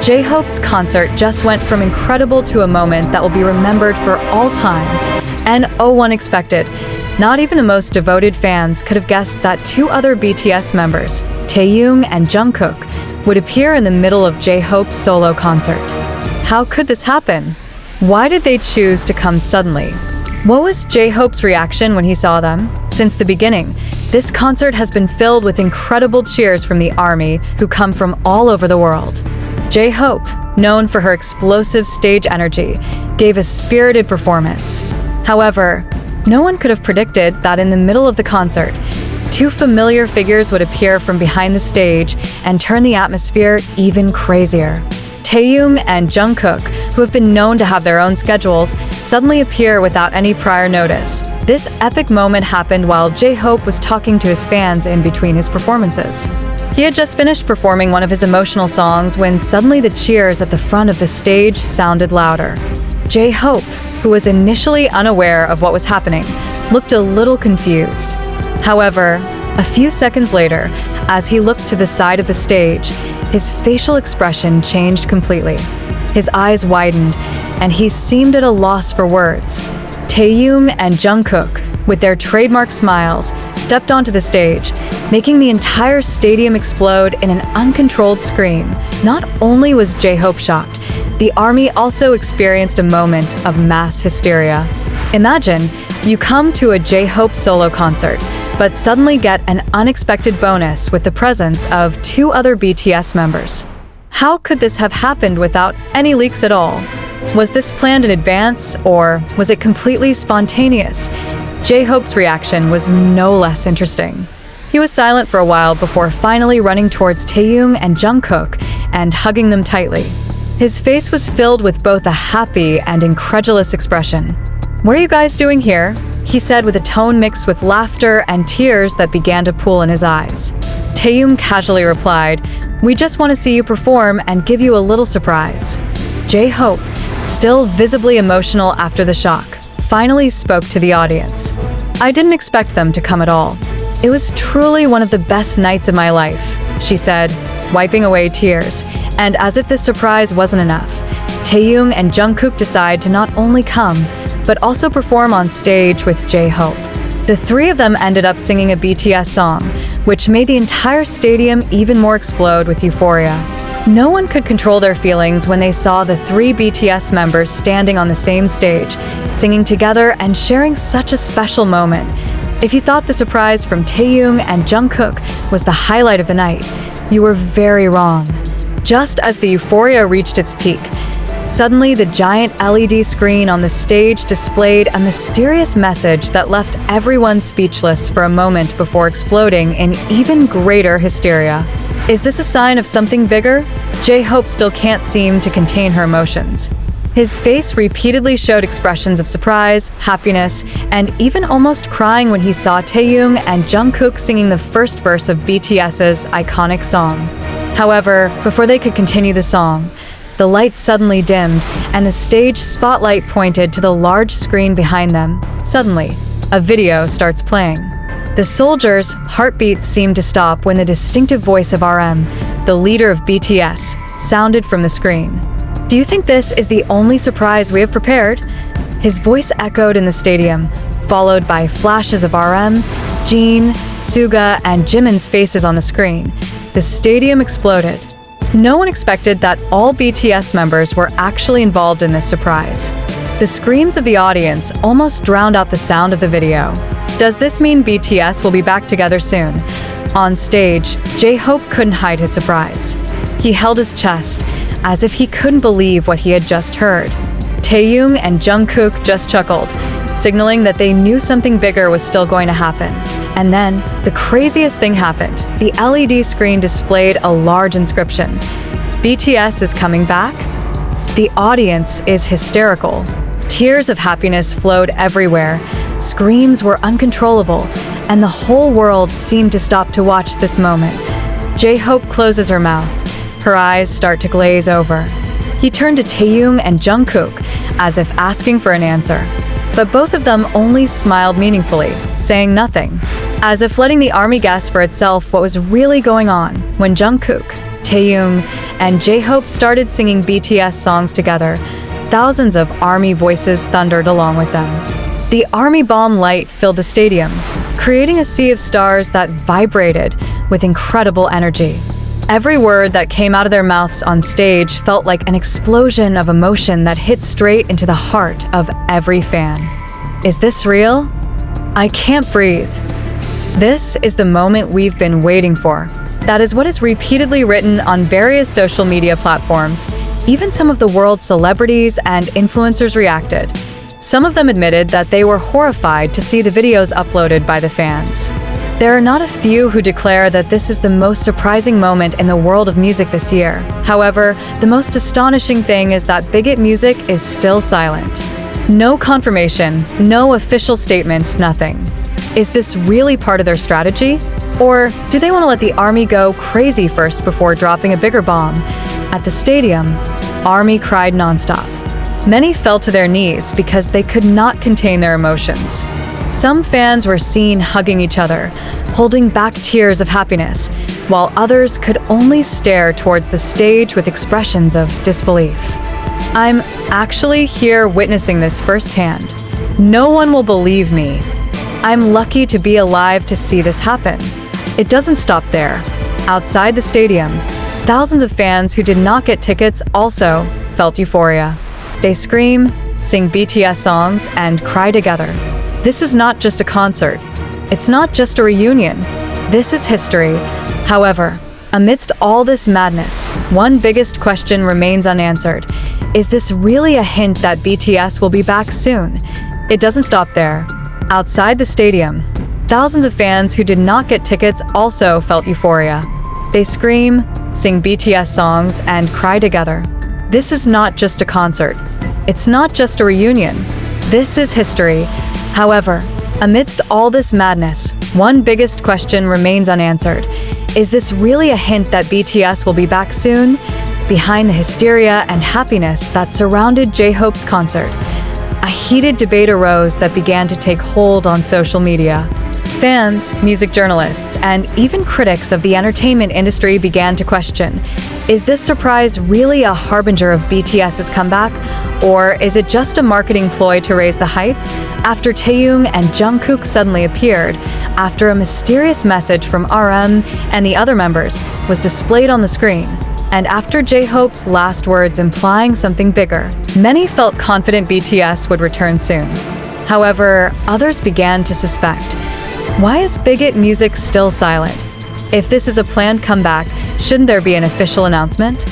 J-Hope's concert just went from incredible to a moment that will be remembered for all time. And oh, unexpected. Not even the most devoted fans could have guessed that two other BTS members, Taehyung and Jungkook, would appear in the middle of J-Hope's solo concert. How could this happen? Why did they choose to come suddenly? What was J-Hope's reaction when he saw them? Since the beginning, this concert has been filled with incredible cheers from the ARMY who come from all over the world. J-Hope, known for her explosive stage energy, gave a spirited performance. However, no one could have predicted that in the middle of the concert, two familiar figures would appear from behind the stage and turn the atmosphere even crazier. Taehyung and Jungkook, who have been known to have their own schedules, suddenly appear without any prior notice. This epic moment happened while J-Hope was talking to his fans in between his performances. He had just finished performing one of his emotional songs when suddenly the cheers at the front of the stage sounded louder. J-Hope, who was initially unaware of what was happening, looked a little confused. However, a few seconds later, as he looked to the side of the stage, his facial expression changed completely. His eyes widened, and he seemed at a loss for words. Taehyung and Jungkook, with their trademark smiles, stepped onto the stage, making the entire stadium explode in an uncontrolled scream. Not only was J-Hope shocked, the ARMY also experienced a moment of mass hysteria. Imagine, you come to a J-Hope solo concert, but suddenly get an unexpected bonus with the presence of two other BTS members. How could this have happened without any leaks at all? Was this planned in advance, or was it completely spontaneous? J-Hope's reaction was no less interesting. He was silent for a while before finally running towards Taehyung and Jungkook and hugging them tightly. His face was filled with both a happy and incredulous expression. "What are you guys doing here?" he said with a tone mixed with laughter and tears that began to pool in his eyes. Taehyung casually replied, "We just want to see you perform and give you a little surprise." J-Hope, still visibly emotional after the shock, finally spoke to the audience. "I didn't expect them to come at all. It was truly one of the best nights of my life," she said, wiping away tears. And as if this surprise wasn't enough, Taehyung and Jungkook decide to not only come, but also perform on stage with J-Hope. The three of them ended up singing a BTS song, which made the entire stadium even more explode with euphoria. No one could control their feelings when they saw the three BTS members standing on the same stage, singing together and sharing such a special moment. If you thought the surprise from Taehyung and Jungkook was the highlight of the night, you were very wrong. Just as the euphoria reached its peak, suddenly the giant LED screen on the stage displayed a mysterious message that left everyone speechless for a moment before exploding in even greater hysteria. Is this a sign of something bigger? J-Hope still can't seem to contain her emotions. His face repeatedly showed expressions of surprise, happiness, and even almost crying when he saw Taehyung and Jungkook singing the first verse of BTS's iconic song. However, before they could continue the song, the lights suddenly dimmed, and the stage spotlight pointed to the large screen behind them. Suddenly, a video starts playing. The soldiers' heartbeats seemed to stop when the distinctive voice of RM, the leader of BTS, sounded from the screen. "Do you think this is the only surprise we have prepared?" His voice echoed in the stadium, followed by flashes of RM, Jin, Suga, and Jimin's faces on the screen. The stadium exploded. No one expected that all BTS members were actually involved in this surprise. The screams of the audience almost drowned out the sound of the video. Does this mean BTS will be back together soon? On stage, J-Hope couldn't hide his surprise. He held his chest, as if he couldn't believe what he had just heard. Taehyung and Jungkook just chuckled, signaling that they knew something bigger was still going to happen. And then, the craziest thing happened. The LED screen displayed a large inscription. "BTS is coming back?" The audience is hysterical. Tears of happiness flowed everywhere. Screams were uncontrollable, and the whole world seemed to stop to watch this moment. J-Hope closes her mouth. Her eyes start to glaze over. He turned to Taehyung and Jungkook, as if asking for an answer. But both of them only smiled meaningfully, saying nothing, as if letting the ARMY guess for itself what was really going on. When Jungkook, Taehyung, and J-Hope started singing BTS songs together, thousands of ARMY voices thundered along with them. The ARMY bomb light filled the stadium, creating a sea of stars that vibrated with incredible energy. Every word that came out of their mouths on stage felt like an explosion of emotion that hit straight into the heart of every fan. Is this real? I can't breathe. This is the moment we've been waiting for. That is what is repeatedly written on various social media platforms. Even some of the world's celebrities and influencers reacted. Some of them admitted that they were horrified to see the videos uploaded by the fans. There are not a few who declare that this is the most surprising moment in the world of music this year. However, the most astonishing thing is that Bigot Music is still silent. No confirmation, no official statement, nothing. Is this really part of their strategy? Or do they want to let the ARMY go crazy first before dropping a bigger bomb? At the stadium, ARMY cried nonstop. Many fell to their knees because they could not contain their emotions. Some fans were seen hugging each other, holding back tears of happiness, while others could only stare towards the stage with expressions of disbelief. I'm actually here witnessing this firsthand. No one will believe me. I'm lucky to be alive to see this happen. It doesn't stop there. Outside the stadium, thousands of fans who did not get tickets also felt euphoria. They scream, sing BTS songs, and cry together. This is not just a concert. It's not just a reunion. This is history. However, amidst all this madness, one biggest question remains unanswered. Is this really a hint that BTS will be back soon? It doesn't stop there. Outside the stadium, thousands of fans who did not get tickets also felt euphoria. They scream, sing BTS songs, and cry together. This is not just a concert. It's not just a reunion. This is history. However, amidst all this madness, one biggest question remains unanswered. Is this really a hint that BTS will be back soon? Behind the hysteria and happiness that surrounded J-Hope's concert, a heated debate arose that began to take hold on social media. Fans, music journalists, and even critics of the entertainment industry began to question, is this surprise really a harbinger of BTS's comeback? Or is it just a marketing ploy to raise the hype? After Taehyung and Jungkook suddenly appeared, after a mysterious message from RM and the other members was displayed on the screen, and after J-Hope's last words implying something bigger, many felt confident BTS would return soon. However, others began to suspect, why is Bigot Music still silent? If this is a planned comeback, shouldn't there be an official announcement?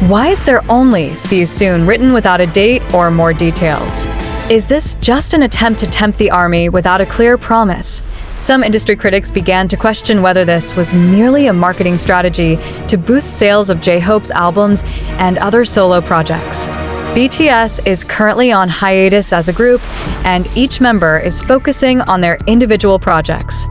Why is there only "See you soon" written without a date or more details? Is this just an attempt to tempt the ARMY without a clear promise? Some industry critics began to question whether this was merely a marketing strategy to boost sales of J-Hope's albums and other solo projects. BTS is currently on hiatus as a group, and each member is focusing on their individual projects.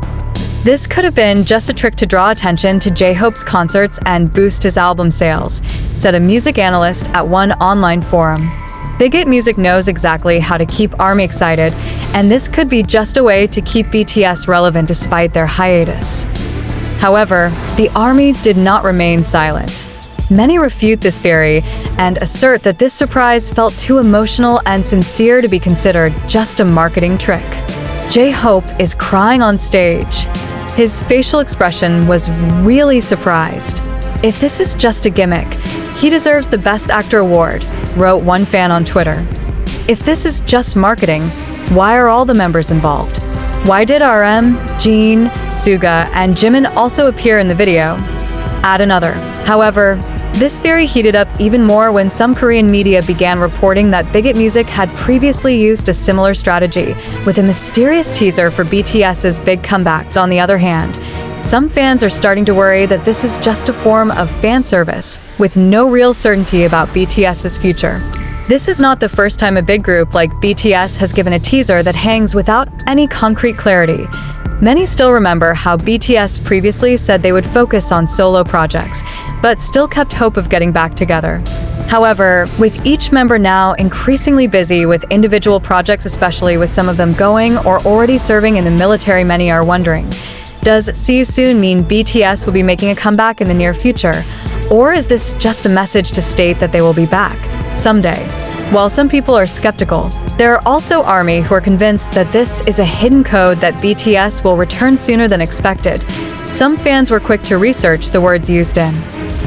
This could have been just a trick to draw attention to J-Hope's concerts and boost his album sales, said a music analyst at one online forum. Bigot Music knows exactly how to keep ARMY excited, and this could be just a way to keep BTS relevant despite their hiatus. However, the ARMY did not remain silent. Many refute this theory and assert that this surprise felt too emotional and sincere to be considered just a marketing trick. J-Hope is crying on stage. His facial expression was really surprised. If this is just a gimmick, he deserves the Best Actor award, wrote one fan on Twitter. If this is just marketing, why are all the members involved? Why did RM, Jin, Suga, and Jimin also appear in the video? Add another. However, this theory heated up even more when some Korean media began reporting that Bigot Music had previously used a similar strategy with a mysterious teaser for BTS's big comeback. On the other hand, some fans are starting to worry that this is just a form of fan service, with no real certainty about BTS's future. This is not the first time a big group like BTS has given a teaser that hangs without any concrete clarity. Many still remember how BTS previously said they would focus on solo projects, but still kept hope of getting back together. However, with each member now increasingly busy with individual projects, especially with some of them going or already serving in the military, many are wondering, does "See You Soon" mean BTS will be making a comeback in the near future? Or is this just a message to state that they will be back someday? While some people are skeptical, there are also ARMY who are convinced that this is a hidden code that BTS will return sooner than expected. Some fans were quick to research the words used in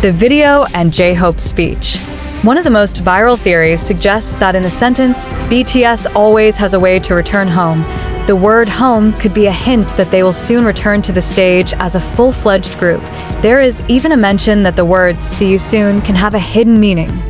the video and J-Hope's speech. One of the most viral theories suggests that in the sentence, BTS always has a way to return home, the word home could be a hint that they will soon return to the stage as a full-fledged group. There is even a mention that the words see you soon can have a hidden meaning.